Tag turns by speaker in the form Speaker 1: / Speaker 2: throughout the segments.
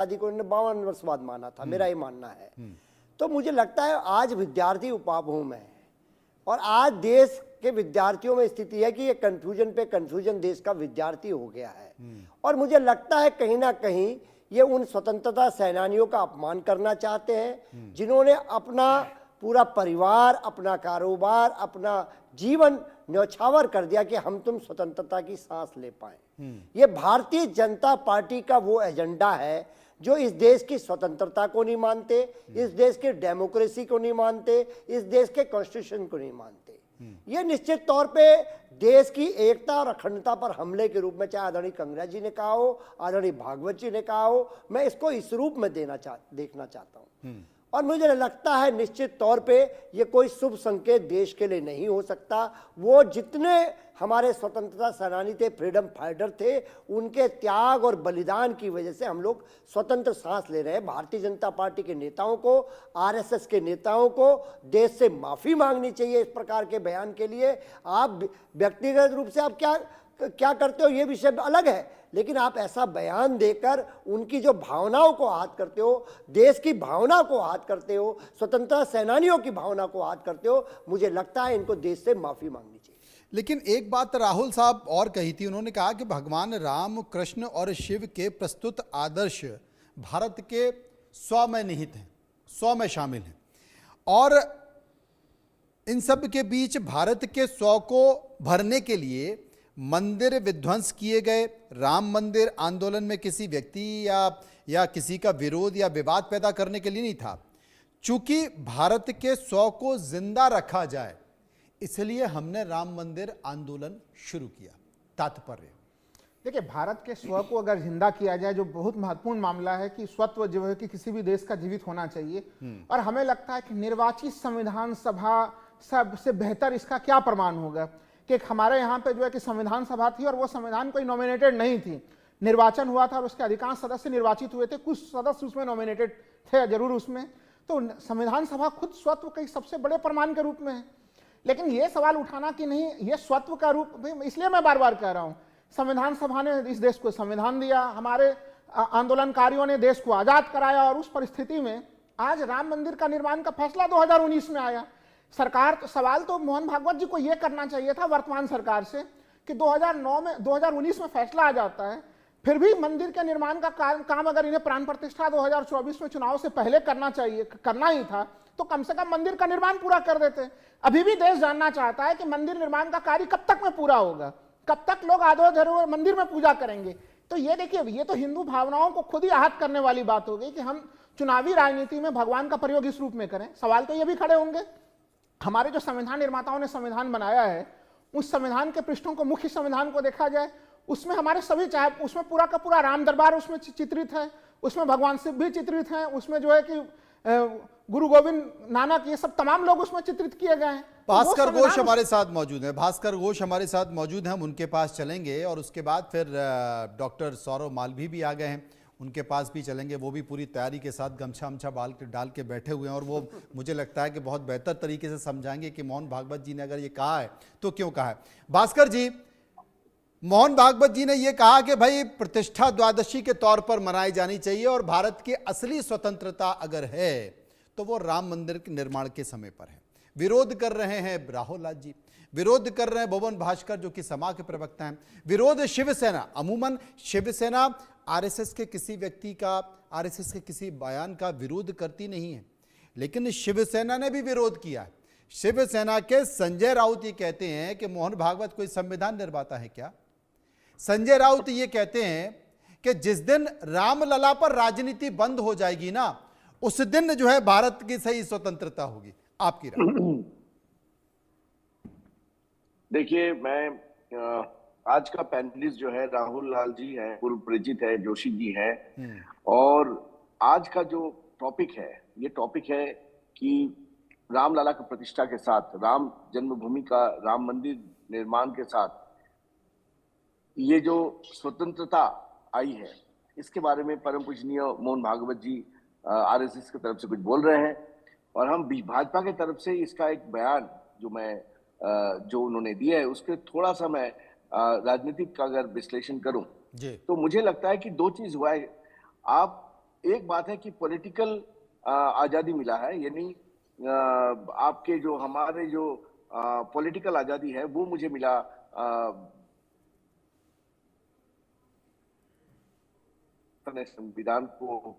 Speaker 1: आदि को उन्होंने 52 वर्ष बाद माना था, मेरा ये मानना है। तो मुझे लगता है आज विद्यार्थी उपाभूम है और आज देश के विद्यार्थियों में स्थिति है कि ये कंफ्यूजन पे कंफ्यूजन देश का विद्यार्थी हो गया है। और मुझे लगता है कहीं ना कहीं ये उन स्वतंत्रता सेनानियों का अपमान करना चाहते हैं जिन्होंने अपना पूरा परिवार, अपना कारोबार, अपना जीवन न्यौछावर कर दिया कि हम तुम स्वतंत्रता की सांस ले पाए। ये भारतीय जनता पार्टी का वो एजेंडा है जो इस देश की स्वतंत्रता को नहीं मानते, इस देश के डेमोक्रेसी को नहीं मानते, इस देश के कॉन्स्टिट्यूशन को नहीं मानते। ये निश्चित तौर पे देश की एकता और अखंडता पर हमले के रूप में, चाहे आदरणीय कंगरा जी ने कहा हो, आदरणीय भागवत जी ने कहा हो, मैं इसको इस रूप में देखना चाहता हूं। और मुझे लगता है निश्चित तौर पे ये कोई शुभ संकेत देश के लिए नहीं हो सकता। वो जितने हमारे स्वतंत्रता सेनानी थे, फ्रीडम फाइटर थे, उनके त्याग और बलिदान की वजह से हम लोग स्वतंत्र सांस ले रहे हैं। भारतीय जनता पार्टी के नेताओं को, आरएसएस के नेताओं को देश से माफी मांगनी चाहिए इस प्रकार के बयान के लिए। आप व्यक्तिगत रूप से आप क्या करते हो ये विषय अलग है, लेकिन आप ऐसा बयान देकर उनकी जो भावनाओं को आहत करते हो, देश की भावना को आहत करते हो, स्वतंत्रता सेनानियों की भावना को आहत करते हो, मुझे लगता है इनको देश से माफी मांगनी चाहिए।
Speaker 2: लेकिन एक बात राहुल साहब और कही थी, उन्होंने कहा कि भगवान राम, कृष्ण और शिव के प्रस्तुत आदर्श भारत के 100 में निहित हैं, 100 में शामिल हैं, और इन सब के बीच भारत के 100 को भरने के लिए मंदिर विध्वंस किए गए। राम मंदिर आंदोलन में किसी व्यक्ति या किसी का विरोध या विवाद पैदा करने के लिए नहीं था। चूंकि भारत के 100 को जिंदा रखा जाए इसलिए हमने राम मंदिर आंदोलन शुरू किया। तात्पर्य
Speaker 3: देखिए, भारत के स्व को अगर जिंदा किया जाए, जो बहुत महत्वपूर्ण मामला है कि स्वत्व जो है कि किसी भी देश का जीवित होना चाहिए, और हमें लगता है कि निर्वाचित संविधान सभा सबसे बेहतर इसका क्या प्रमाण होगा कि हमारे यहाँ पे जो है कि संविधान सभा थी और वो संविधान कोई नॉमिनेटेड नहीं थी, निर्वाचन हुआ था और उसके अधिकांश सदस्य निर्वाचित हुए थे, कुछ सदस्य उसमें नॉमिनेटेड थे जरूर उसमें, तो संविधान सभा खुद स्वत्व के सबसे बड़े प्रमाण के रूप में है। लेकिन ये सवाल उठाना कि नहीं ये स्वत्व का रूप, इसलिए मैं बार बार कह रहा हूँ, संविधान सभा ने इस देश को संविधान दिया, हमारे आंदोलनकारियों ने देश को आजाद कराया, और उस परिस्थिति में आज राम मंदिर का निर्माण का फैसला 2019 में आया। सरकार तो, सवाल तो मोहन भागवत जी को यह करना चाहिए था वर्तमान सरकार से कि 2019 में फैसला आ जाता है, फिर भी मंदिर के निर्माण का काम अगर इन्हें प्राण प्रतिष्ठा 2024 में चुनाव से पहले करना ही था, तो कम से कम मंदिर का निर्माण पूरा कर देते। अभी भी देश जानना चाहता है कि मंदिर निर्माण का कार्य कब तक में पूरा होगा, कब तक लोग आदो धरोहर मंदिर में पूजा करेंगे। तो ये देखिए, ये तो हिंदू भावनाओं को खुद ही आहत करने वाली बात हो गई कि हम चुनावी राजनीति में भगवान का प्रयोग इस रूप में करें। सवाल तो ये भी खड़े होंगे, हमारे जो संविधान निर्माताओं ने संविधान बनाया है, उस संविधान के पृष्ठों को, मुख्य संविधान को देखा जाए, उसमें हमारे सभी, चाहे उसमें पूरा का पूरा राम दरबार उसमें चित्रित है, उसमें भगवान शिव भी चित्रित हैं, उसमें जो है कि गुरु गोविंद नानक, ये सब तमाम लोग उसमें चित्रित किए गए हैं।
Speaker 2: भास्कर घोष हमारे साथ मौजूद हैं, भास्कर घोष हमारे साथ मौजूद हैं, हम उनके पास चलेंगे और उसके बाद फिर डॉक्टर सौरव मालवी भी आ गए हैं, उनके पास भी चलेंगे। वो भी पूरी तैयारी के साथ गमछा अमछा डाल के बैठे हुए हैं और वो मुझे लगता है कि बहुत बेहतर तरीके से समझाएंगे कि मोहन भागवत जी ने अगर ये कहा है तो क्यों कहा है। भास्कर जी, मोहन भागवत जी ने ये कहा कि भाई प्रतिष्ठा द्वादशी के तौर पर मनाई जानी चाहिए और भारत की असली स्वतंत्रता अगर है तो वो राम मंदिर के निर्माण के समय पर है। विरोध कर रहे हैं राहुल लाल जी, विरोध कर रहे हैं भुवन भास्कर जो कि समा के प्रवक्ता हैं, विरोध शिवसेना, अमूमन शिवसेना आरएसएस के किसी व्यक्ति का, आरएसएस के किसी बयान का विरोध करती नहीं है, लेकिन शिवसेना ने भी विरोध किया है। शिवसेना के संजय राउत ये कहते हैं कि मोहन भागवत कोई संविधान निर्माता है क्या। संजय राउत ये कहते हैं कि जिस दिन रामलला पर राजनीति बंद हो जाएगी ना, उस दिन जो है भारत की सही स्वतंत्रता होगी। आपकी राय?
Speaker 4: देखिए, मैं आज का पैनलिस्ट जो है राहुल लाल जी हैं, पूर्व परिचित है, जोशी जी हैं, और आज का जो टॉपिक है, ये टॉपिक है कि रामलला की प्रतिष्ठा के साथ, राम जन्मभूमि का राम मंदिर निर्माण के साथ ये जो स्वतंत्रता आई है, इसके बारे में परम पूजनीय मोहन भागवत जी आरएसएस की तरफ से कुछ बोल रहे हैं, और हम भाजपा की तरफ से इसका एक बयान जो उन्होंने दिया है उसके थोड़ा सा मैं राजनीतिक का अगर विश्लेषण करूं तो मुझे लगता है कि दो चीज हुआ है। आप एक बात है कि पॉलिटिकल आजादी मिला है, यानी आपके जो हमारे जो पॉलिटिकल आजादी है वो मुझे मिला संविधान को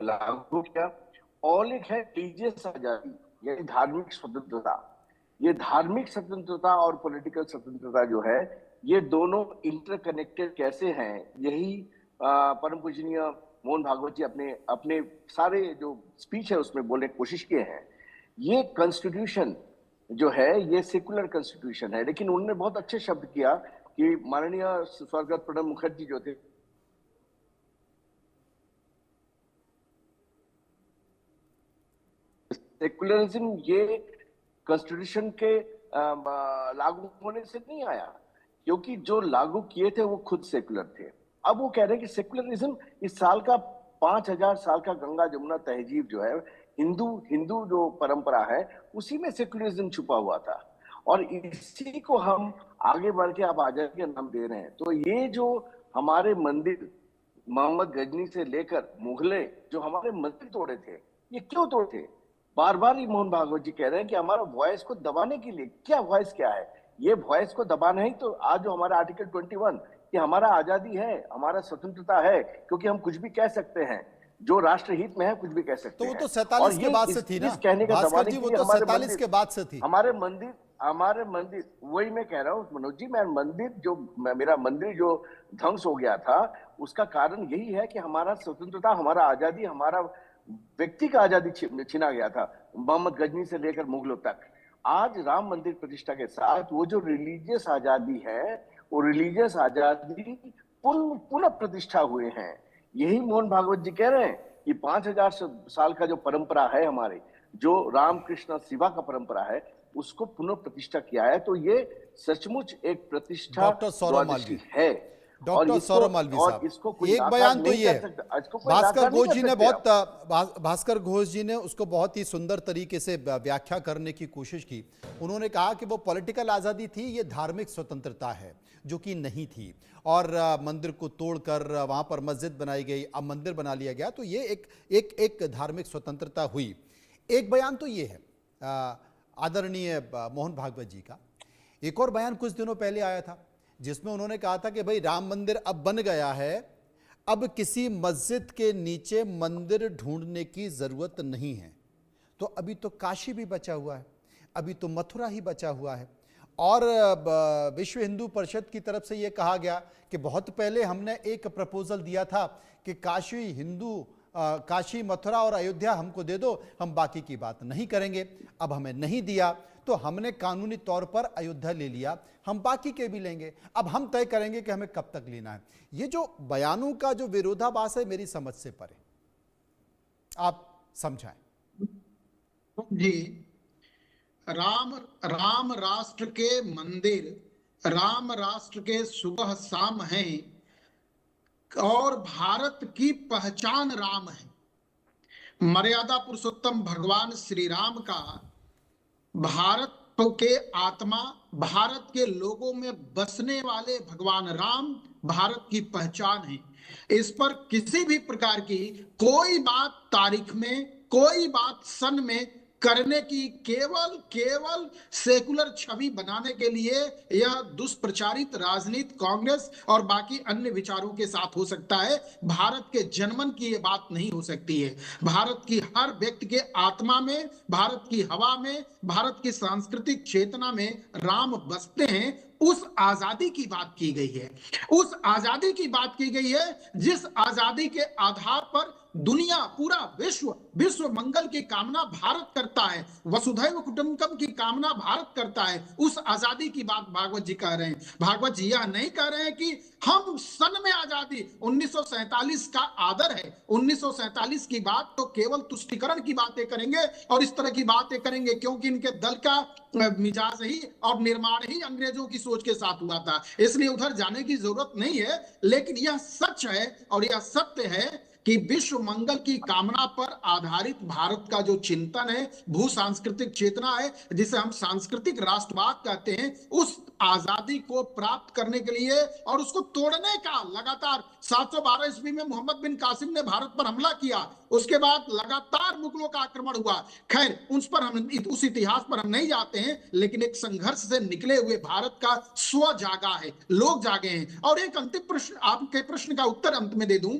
Speaker 4: लागू किया। और एक है रिलीजियस आजादी, यानी धार्मिक स्वतंत्रता। ये धार्मिक स्वतंत्रता और पॉलिटिकल स्वतंत्रता जो है, ये दोनों इंटरकनेक्टेड कैसे हैं, यही परम पूजनीय मोहन भागवत जी अपने अपने सारे जो स्पीच है उसमें बोलने की कोशिश किए हैं। ये कॉन्स्टिट्यूशन जो है ये सेकुलर कॉन्स्टिट्यूशन है, लेकिन उन्होंने बहुत अच्छे शब्द किया कि माननीय स्वर्गत प्रणब मुखर्जी जो थे, सेकुलरिज्म ये कॉन्स्टिट्यूशन के लागू होने से नहीं आया, क्योंकि जो लागू किए थे वो खुद सेकुलर थे। अब वो कह रहे हैं कि सेकुलरिज्म इस साल का 5000 साल का गंगा जमुना तहजीब जो है, हिंदू जो परंपरा है उसी में सेकुलरिज्म छुपा हुआ था, और इसी को हम आगे बढ़ के आप आजादी का नाम दे रहे हैं। तो ये जो हमारे मंदिर मोहम्मद गजनी से लेकर मुगले जो हमारे मंदिर तोड़े थे, ये क्यों तोड़े थे? बार बार ही मोहन भागवत जी कह रहे हैं कि हमारा वॉइस को दबाने के लिए। क्या वॉइस क्या है? ये वॉइस को दबाना ही तो आज जो हमारा आर्टिकल 21 कि हमारा आजादी है, हमारा स्वतंत्रता है, क्योंकि हम कुछ भी कह सकते हैं, जो राष्ट्र हित में है कुछ भी कह सकते
Speaker 2: तो
Speaker 4: हैं।
Speaker 2: वो तो 47 के बाद से थी ना भास्कर जी, वो तो 47 के बाद से थी।
Speaker 4: हमारे मंदिर वही मैं कह रहा हूँ मनोज जी, मेरा मंदिर जो ध्वंस हो गया था उसका कारण यही है कि हमारा स्वतंत्रता, हमारा आजादी, हमारा व्यक्ति का आजादी छीना गया था, मोहम्मद गजनी से लेकर मुगलों तक। आज राम मंदिर प्रतिष्ठा के साथ वो जो रिलीजियस आजादी है, वो रिलीजियस आजादी पुनः प्रतिष्ठा हुए हैं। यही मोहन भागवत जी कह रहे हैं कि 5000 साल का जो परंपरा है हमारे, जो रामकृष्ण शिवा का परंपरा है, उसको पुनः प्रतिष्ठा किया है। तो ये सचमुच एक प्रतिष्ठा
Speaker 2: डॉक्टर सौरभ मालवीय
Speaker 4: है।
Speaker 2: डॉक्टर सौरभ मालवीय साहब, एक बयान तो ये है, भास्कर घोष जी ने उसको बहुत ही सुंदर तरीके से व्याख्या करने की कोशिश की। उन्होंने कहा कि वो पॉलिटिकल आज़ादी थी, ये धार्मिक स्वतंत्रता है जो कि नहीं थी, और मंदिर को तोड़कर वहाँ पर मस्जिद बनाई गई, अब मंदिर बना लिया गया, तो ये एक धार्मिक स्वतंत्रता हुई। एक बयान तो ये है आदरणीय मोहन भागवत जी का। एक और बयान कुछ दिनों पहले आया था जिसमें उन्होंने कहा था कि भाई राम मंदिर अब बन गया है, अब किसी मस्जिद के नीचे मंदिर ढूंढने की जरूरत नहीं है। तो अभी तो काशी भी बचा हुआ है, अभी तो मथुरा ही बचा हुआ है, और विश्व हिंदू परिषद की तरफ से यह कहा गया कि बहुत पहले हमने एक प्रपोजल दिया था कि काशी, मथुरा और अयोध्या हमको दे दो, हम बाकी की बात नहीं करेंगे। अब हमें नहीं दिया तो हमने कानूनी तौर पर अयोध्या ले लिया, हम बाकी के भी लेंगे, अब हम तय करेंगे कि हमें कब तक लेना है। ये जो बयानों का जो विरोधाभास है मेरी समझ से परे, आप समझाएं।
Speaker 5: जी, राम राष्ट्र के मंदिर, राम राष्ट्र के सुबह शाम हैं, और भारत की पहचान राम है। मर्यादा पुरुषोत्तम भगवान श्री राम का भारत के आत्मा, भारत के लोगों में बसने वाले भगवान राम भारत की पहचान है। इस पर किसी भी प्रकार की कोई बात तारीख में, कोई बात सन में करने की केवल सेकुलर छवि बनाने के लिए यह दुष्प्रचारित राजनीति कांग्रेस और बाकी अन्य विचारों के साथ हो सकता है। भारत के जनमन की यह बात नहीं हो सकती है। भारत की हर व्यक्ति के आत्मा में, भारत की हवा में, भारत की सांस्कृतिक चेतना में राम बसते हैं। उस आजादी की बात की गई है, उस आजादी की बात की गई है जिस आजादी के आधार पर दुनिया, पूरा विश्व मंगल की कामना भारत करता है, वसुधैव कुटुंबकम की कामना भारत करता है। उस आजादी की बात भागवत जी कह रहे हैं। भागवत जी यह नहीं कह रहे हैं कि हम सन में आजादी, 1947 का आदर है, 1947 की बात तो केवल तुष्टिकरण की बातें करेंगे और इस तरह की बातें करेंगे क्योंकि इनके दल का मिजाज ही और निर्माण ही अंग्रेजों की सोच के साथ हुआ था, इसलिए उधर जाने की जरूरत नहीं है। लेकिन यह सच है और यह सत्य है कि विश्व मंगल की कामना पर आधारित भारत का जो चिंतन है, भू सांस्कृतिक चेतना है, जिसे हम सांस्कृतिक राष्ट्रवाद कहते हैं, उस आजादी को प्राप्त करने के लिए और उसको तोड़ने का लगातार 712 ईस्वी में मोहम्मद बिन कासिम ने भारत पर हमला किया, उसके बाद लगातार मुगलों का आक्रमण हुआ। खैर उस इतिहास पर हम नहीं जाते हैं, लेकिन एक संघर्ष से निकले हुए भारत का स्व जागा है, लोग जागे हैं। और एक अंतिम प्रश्न, आपके प्रश्न का उत्तर अंत में दे दूं,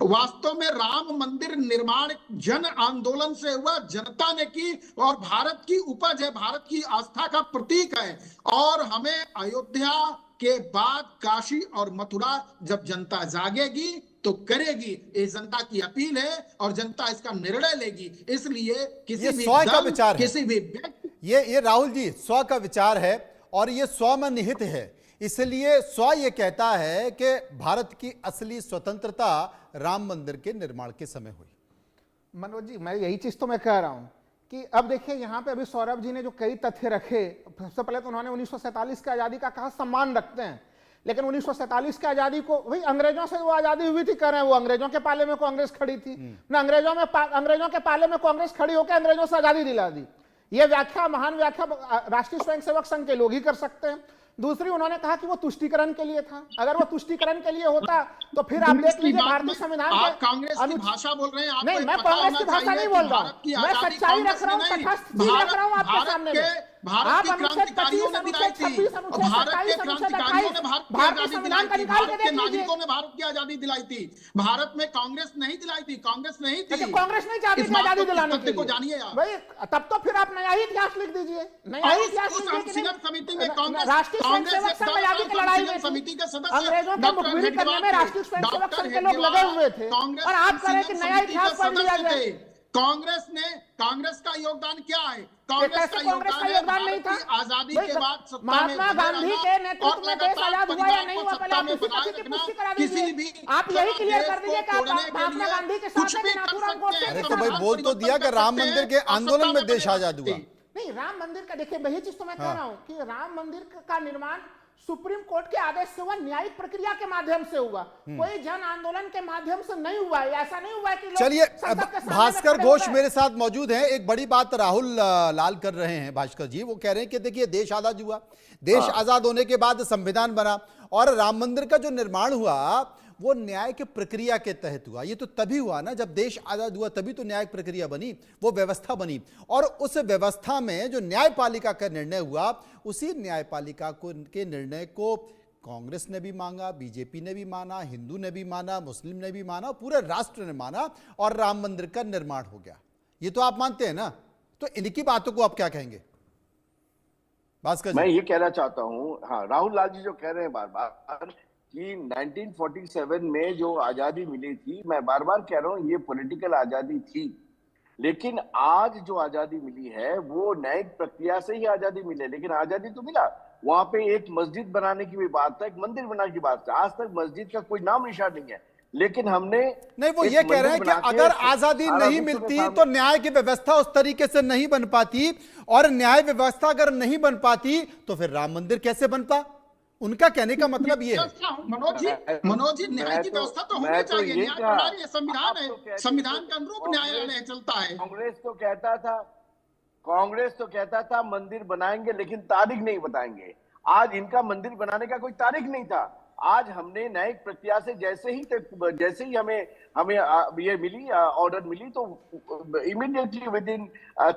Speaker 5: वास्तव में राम मंदिर निर्माण जन आंदोलन से हुआ, जनता ने की, और भारत की उपज है, भारत की आस्था का प्रतीक है। और हमें अयोध्या के बाद काशी और मथुरा जब जनता जागेगी तो करेगी, ये जनता की अपील है और जनता इसका निर्णय लेगी। इसलिए किसी भी
Speaker 2: का विचार है,
Speaker 5: किसी भी व्यक्ति,
Speaker 2: ये राहुल जी स्व का विचार है और ये स्व में निहित है, इसलिए स्व ये कहता है कि भारत की असली स्वतंत्रता राम मंदिर के निर्माण के समय हुई।
Speaker 3: मनोज जी, मैं यही चीज तो मैं कह रहा हूं कि अब देखिए यहाँ पे अभी सौरभ जी ने जो कई तथ्य रखे, सबसे पहले तो उन्होंने 1947 की आजादी का कहा सम्मान रखते हैं, लेकिन 1947 की आजादी को भाई अंग्रेजों से वो आजादी हुई थी, कह रहे हैं वो अंग्रेजों के पाले में कांग्रेस खड़ी थी ना, अंग्रेजों के पाले में कांग्रेस खड़ी होकर अंग्रेजों से आजादी दिला दी। ये व्याख्या, महान व्याख्या राष्ट्रीय स्वयंसेवक संघ के लोग ही कर सकते हैं। दूसरी, उन्होंने कहा कि वो तुष्टीकरण के लिए था। अगर वो तुष्टीकरण के लिए होता तो फिर आप देख लीजिए भारतीय संविधान
Speaker 5: आप कांग्रेस की भाषा बोल रहे हैं।
Speaker 3: नहीं, मैं कांग्रेस की भाषा नहीं बोल रहा हूं, मैं सच्चाई रख रहा हूं, तटस्थ चीज रख रहा हूं आपके सामने में।
Speaker 5: भारत के क्रांतिकारियों ने दिलाई थी, भारत के क्रांतिकारियों ने भारत की आजादी दिलाई थी, भारत के नागरिकों ने भारत की आजादी दिलाई थी। भारत में कांग्रेस नहीं दिलाई थी, कांग्रेस नहीं थी,
Speaker 3: कांग्रेस नहीं चाहती थी आजादी दिलाने के लिए।
Speaker 5: जानिए आप
Speaker 3: भाई, तब तो फिर आप नया ही इतिहास लिख दीजिए, नया ही इतिहास लिख दीजिए।
Speaker 5: समिति में कांग्रेस,
Speaker 3: राष्ट्रीय स्वयंसेवक संघ आजादी की लड़ाई में
Speaker 5: समिति के सदस्य
Speaker 3: अंग्रेजों की मुखबिरी करने में राष्ट्रीय स्वयंसेवक संघ के लोग लगे हुए थे, और आप कह रहे हैं कि नया इतिहास पढ़ लिया जाए।
Speaker 5: कांग्रेस का योगदान क्या है?
Speaker 3: कांग्रेस का योगदान नहीं था।
Speaker 5: आजादी के बाद
Speaker 3: महात्मा गांधी के नेतृत्व में देश आजाद हुआ या नहीं हुआ, पहले आप किसी तथ्य की पुष्टि करा दीजिए। आप यही क्लियर कर दीजिए कि आप महात्मा गांधी के साथ हैं कि नाथूराम गोडसे।
Speaker 2: अरे तो भाई बोल तो दिया कि राम मंदिर के आंदोलन में देश आजाद हुआ।
Speaker 3: नहीं, राम मंदिर का देखिए, वही चीज तो मैं कह रहा हूं कि राम मंदिर का निर्माण सुप्रीम कोर्ट के आदेश से हुआ, न्यायिक प्रक्रिया के माध्यम से हुआ, कोई जन आंदोलन के माध्यम से नहीं हुआ। ऐसा नहीं हुआ कि
Speaker 2: चलिए, भास्कर घोष मेरे साथ मौजूद हैं। एक बड़ी बात राहुल लाल कर रहे हैं भास्कर जी, वो कह रहे हैं कि देखिए देश आजाद हुआ, देश आजाद होने के बाद संविधान बना और राम मंदिर का जो निर्माण हुआ वो न्याय की प्रक्रिया के तहत हुआ। ये तो तभी हुआ ना जब देश आजाद हुआ, तभी तो न्यायिक प्रक्रिया बनी, वो व्यवस्था बनी। और उस व्यवस्था में जो न्यायपालिका का निर्णय हुआ, उसी न्यायपालिका के निर्णय को कांग्रेस ने भी मांगा, बीजेपी ने भी माना, हिंदू ने भी माना, मुस्लिम ने भी माना, पूरे राष्ट्र ने माना और राम मंदिर का निर्माण हो गया। ये तो आप मानते हैं ना? तो इनकी बातों को आप क्या कहेंगे भास्कर जी?
Speaker 4: मैं ये कहना चाहता हूँ, हाँ, राहुल लाल जी जो कह रहे हैं बार बार कि 1947 में जो आजादी मिली थी, मैं बार बार कह रहा हूं ये पॉलिटिकल आजादी थी, लेकिन आज जो आजादी मिली है वो न्यायिक प्रक्रिया से ही आजादी मिली। लेकिन आजादी तो मिला, वहां पे एक मस्जिद बनाने की भी बात था, एक मंदिर बनाने की बात था। आज तक मस्जिद का कोई नाम निशान नहीं है, लेकिन हमने
Speaker 2: नहीं, वो ये कह रहे हैं कि अगर आजादी नहीं मिलती तो न्याय की व्यवस्था उस तरीके से नहीं बन पाती, और न्याय व्यवस्था अगर नहीं बन पाती तो फिर राम मंदिर कैसे बनता? उनका कहने का मतलब ये है।
Speaker 5: मनोज जी, न्याय की व्यवस्था तो होनी चाहिए, न्याय प्रणाली संविधान है, संविधान के अनुरूप न्यायालय चलता है।
Speaker 4: कांग्रेस तो कहता था मंदिर बनाएंगे लेकिन तारीख नहीं बताएंगे। आज इनका मंदिर बनाने का कोई तारीख नहीं था। आज हमने न्यायिक प्रक्रिया से जैसे ही हमें ये मिली, ऑर्डर मिली, तो इमीडिएटली विद इन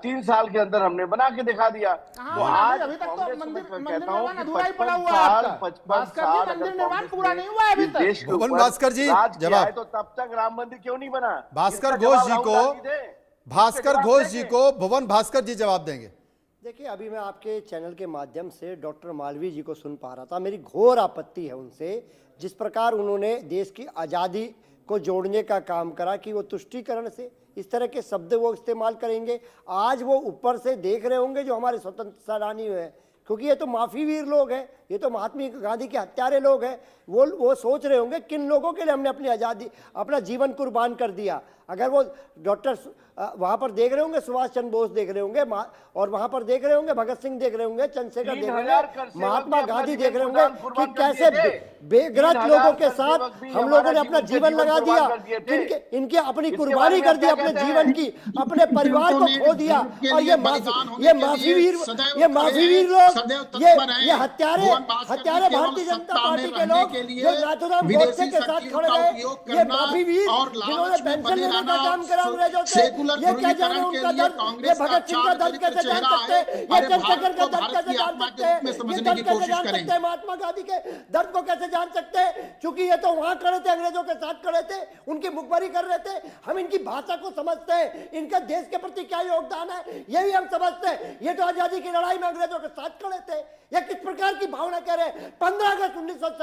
Speaker 4: 3 साल के अंदर हमने बना के दिखा दिया।
Speaker 3: तो आज अभी तक तो मंदिर निर्माण अधूरा ही पड़ा हुआ है आपका।
Speaker 4: 55 साल
Speaker 3: मंदिर निर्माण पूरा नहीं हुआ है अभी तक।
Speaker 2: भुवन भास्कर जी जवाब,
Speaker 4: तो तब तक राम मंदिर क्यों नहीं बना?
Speaker 2: भास्कर घोष जी को भुवन भास्कर जी जवाब देंगे।
Speaker 1: देखिए, अभी मैं आपके चैनल के माध्यम से डॉक्टर मालवीय जी को सुन पा रहा था। मेरी घोर आपत्ति है उनसे, जिस प्रकार उन्होंने देश की आज़ादी को जोड़ने का काम करा कि वो तुष्टीकरण से इस तरह के शब्द वो इस्तेमाल करेंगे। आज वो ऊपर से देख रहे होंगे जो हमारे स्वतंत्रता सेनानी हैं, क्योंकि ये तो माफी वीर लोग हैं, ये तो महात्मा गांधी के हत्यारे लोग हैं। वो सोच रहे होंगे किन लोगों के लिए हमने अपनी आज़ादी, अपना जीवन कुर्बान कर दिया। अगर वो डॉक्टर वहां पर देख रहे होंगे सुभाष चंद्र बोस देख रहे होंगे, और वहां पर देख रहे होंगे भगत सिंह देख रहे होंगे, चंद्रशेखर देख रहे होंगे, महात्मा गांधी देख रहे होंगे कि कैसे बेगरज लोगों के साथ हम लोगों ने अपना जीवन लगा दिया, इनके अपनी कुर्बानी कर दी अपने जीवन की, अपने परिवार को खो दिया। और ये माफीवीर लोग, ये हत्यारे भारतीय जनता पार्टी के लोग जो नाथूराम गोडसे के साथ खड़े रहे, ये माफीवीर जिन्होंने पेंशन लेने का काम करा अंग्रेजों से, ये क्या जाने उनका दर्द, ये भगत सिंह का दर्द कैसे जान सकते हैं, ये चंद्रशेखर का दर्द कैसे जान सकते हैं, ये दर्द कैसे जान सकते हैं, महात्मा गांधी के दर्द को कैसे जान सकते हैं, क्योंकि ये तो वहां खड़े थे, अंग्रेजों के साथ खड़े थे, उनकी मुखबरी कर रहे थे। हम इनकी भाषा को समझते हैं, इनका देश के प्रति क्या योगदान है ये भी हम समझते हैं। ये तो आजादी की लड़ाई में अंग्रेजों के साथ खड़े थे, ये किस प्रकार की भावना कह रहे हैं। 15 अगस्त 1947